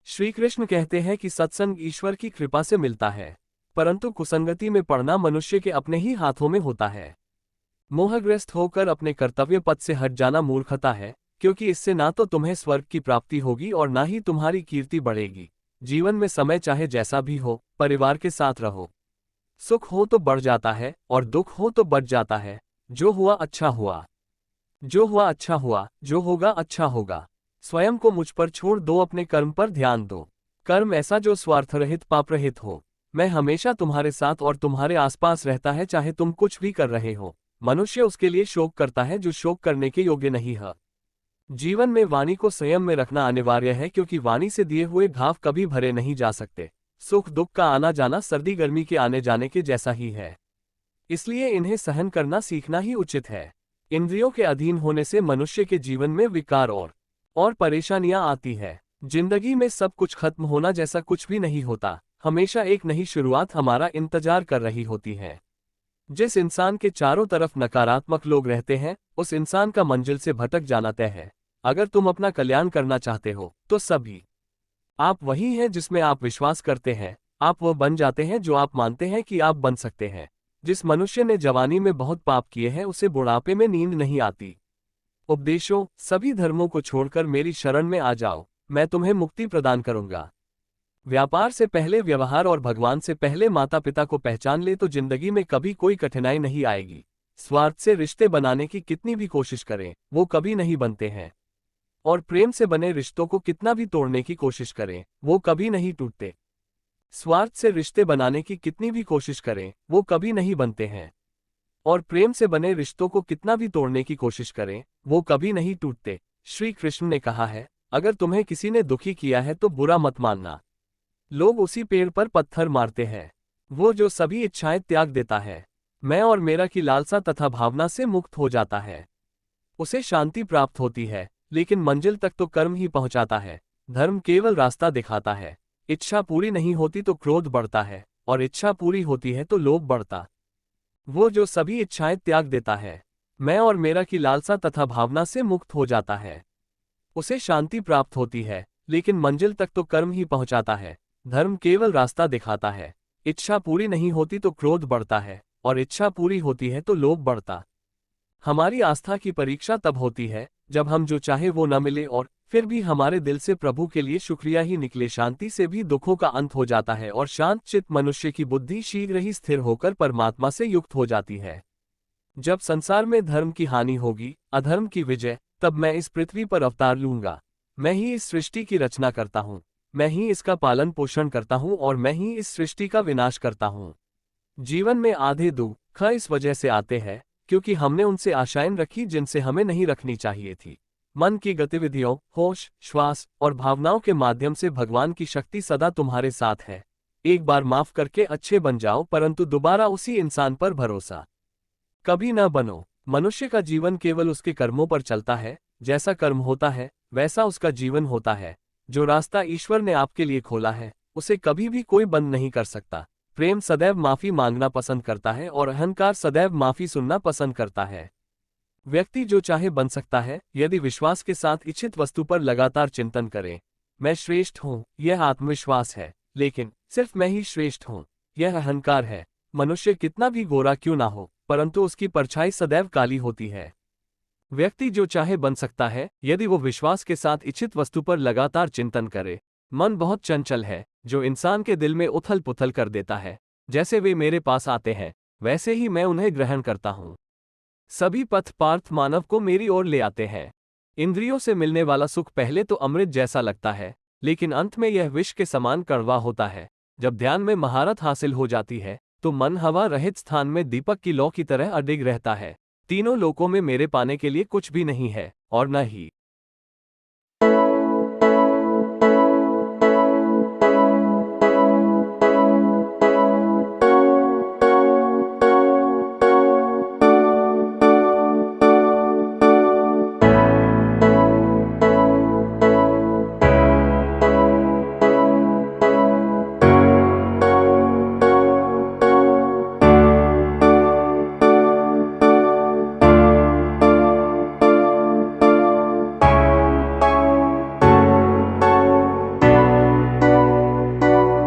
श्री कृष्ण कहते हैं कि सत्संग ईश्वर की कृपा से मिलता है, परंतु कुसंगति में पड़ना मनुष्य के अपने ही हाथों में होता है। मोहग्रस्त होकर अपने कर्तव्य पथ से हट जाना मूर्खता है, क्योंकि इससे ना तो तुम्हें स्वर्ग की प्राप्ति होगी और ना ही तुम्हारी कीर्ति बढ़ेगी। जीवन में समय चाहे जैसा भी हो, परिवार के साथ रहो। सुख हो तो बढ़ जाता है और दुख हो तो बढ़ जाता है। जो हुआ अच्छा हुआ, जो हुआ अच्छा हुआ, जो होगा अच्छा होगा। स्वयं को मुझ पर छोड़ दो, अपने कर्म पर ध्यान दो। कर्म ऐसा जो स्वार्थ रहित पाप रहित हो। मैं हमेशा तुम्हारे साथ और तुम्हारे आसपास रहता है, चाहे तुम कुछ भी कर रहे हो। मनुष्य उसके लिए शोक करता है जो शोक करने के योग्य नहीं है। जीवन में वाणी को संयम में रखना अनिवार्य है, क्योंकि वाणी से दिए हुए घाव कभी भरे नहीं जा सकते। सुख दुख का आना जाना सर्दी गर्मी के आने जाने के जैसा ही है, इसलिए इन्हें सहन करना सीखना ही उचित है। इंद्रियों के अधीन होने से मनुष्य के जीवन में विकार और परेशानियां आती है। जिंदगी में सब कुछ खत्म होना जैसा कुछ भी नहीं होता, हमेशा एक नई शुरुआत हमारा इंतजार कर रही होती है। जिस इंसान के चारों तरफ नकारात्मक लोग रहते हैं, उस इंसान का मंजिल से भटक जाना तय है। अगर तुम अपना कल्याण करना चाहते हो तो सभी आप वही हैं जिसमें आप विश्वास करते हैं। आप वह बन जाते हैं जो आप मानते हैं कि आप बन सकते हैं। जिस मनुष्य ने जवानी में बहुत पाप किए हैं, उसे बुढ़ापे में नींद नहीं आती। उपदेशों, सभी धर्मों को छोड़कर मेरी शरण में आ जाओ, मैं तुम्हें मुक्ति प्रदान करूंगा। व्यापार से पहले व्यवहार और भगवान से पहले माता पिता को पहचान ले तो जिंदगी में कभी कोई कठिनाई नहीं आएगी। स्वार्थ से रिश्ते बनाने की कितनी भी कोशिश करें, वो कभी नहीं बनते हैं। और प्रेम से बने रिश्तों को कितना भी तोड़ने की कोशिश करें, वो कभी नहीं टूटते। स्वार्थ से रिश्ते बनाने की कितनी भी कोशिश करें, वो कभी नहीं बनते हैं। और प्रेम से बने रिश्तों को कितना भी तोड़ने की कोशिश करें, वो कभी नहीं टूटते। श्री कृष्ण ने कहा है, अगर तुम्हें किसी ने दुखी किया है तो बुरा मत मानना। लोग उसी पेड़ पर पत्थर मारते हैं, वो जो सभी इच्छाएं त्याग देता है, मैं और मेरा की लालसा तथा भावना से मुक्त हो जाता है, उसे शांति प्राप्त होती है। लेकिन मंजिल तक तो कर्म ही पहुंचाता है। धर्म केवल रास्ता दिखाता है। इच्छा पूरी नहीं होती तो क्रोध बढ़ता है, और इच्छा पूरी होती है तो लोभ बढ़ता। वो जो सभी इच्छाएं त्याग देता है, मैं और मेरा की लालसा तथा भावना से मुक्त हो जाता है, उसे शांति प्राप्त होती है। लेकिन मंजिल तक तो कर्म ही पहुंचाता है। धर्म केवल रास्ता दिखाता है। इच्छा पूरी नहीं होती तो क्रोध बढ़ता है, और इच्छा पूरी होती है तो लोभ बढ़ता। हमारी आस्था की परीक्षा तब होती है जब हम जो चाहे वो न मिले और फिर भी हमारे दिल से प्रभु के लिए शुक्रिया ही निकले। शांति से भी दुखों का अंत हो जाता है, और शांत चित्त मनुष्य की बुद्धि शीघ्र ही स्थिर होकर परमात्मा से युक्त हो जाती है। जब संसार में धर्म की हानि होगी, अधर्म की विजय, तब मैं इस पृथ्वी पर अवतार लूंगा। मैं ही इस सृष्टि की रचना करता हूँ, मैं ही इसका पालन पोषण करता हूँ, और मैं ही इस सृष्टि का विनाश करता हूँ। जीवन में आधे दुख इस वजह से आते हैं क्योंकि हमने उनसे आशाएं रखी जिनसे हमें नहीं रखनी चाहिए थी। मन की गतिविधियों, होश, श्वास और भावनाओं के माध्यम से भगवान की शक्ति सदा तुम्हारे साथ है। एक बार माफ करके अच्छे बन जाओ, परंतु दोबारा उसी इंसान पर भरोसा कभी न बनो। मनुष्य का जीवन केवल उसके कर्मों पर चलता है। जैसा कर्म होता है वैसा उसका जीवन होता है। जो रास्ता ईश्वर ने आपके लिए खोला है, उसे कभी भी कोई बंद नहीं कर सकता। प्रेम सदैव माफी मांगना पसंद करता है, और अहंकार सदैव माफी सुनना पसंद करता है। व्यक्ति जो चाहे बन सकता है, यदि विश्वास के साथ इच्छित वस्तु पर लगातार चिंतन करे। मैं श्रेष्ठ हूँ, यह आत्मविश्वास है, लेकिन सिर्फ मैं ही श्रेष्ठ हूँ, यह अहंकार है। मनुष्य कितना भी गोरा क्यों ना हो, परंतु उसकी परछाई सदैव काली होती है। व्यक्ति जो चाहे बन सकता है, यदि वो विश्वास के साथ इच्छित वस्तु पर लगातार चिंतन करे। मन बहुत चंचल है, जो इंसान के दिल में उथल पुथल कर देता है। जैसे वे मेरे पास आते हैं, वैसे ही मैं उन्हें ग्रहण करता हूँ। सभी पथ पार्थ मानव को मेरी ओर ले आते हैं। इंद्रियों से मिलने वाला सुख पहले तो अमृत जैसा लगता है, लेकिन अंत में यह विष के समान कड़वा होता है। जब ध्यान में महारत हासिल हो जाती है, तो मन हवा रहित स्थान में दीपक की लौ की तरह अडिग रहता है। तीनों लोकों में मेरे पाने के लिए कुछ भी नहीं है, और न ही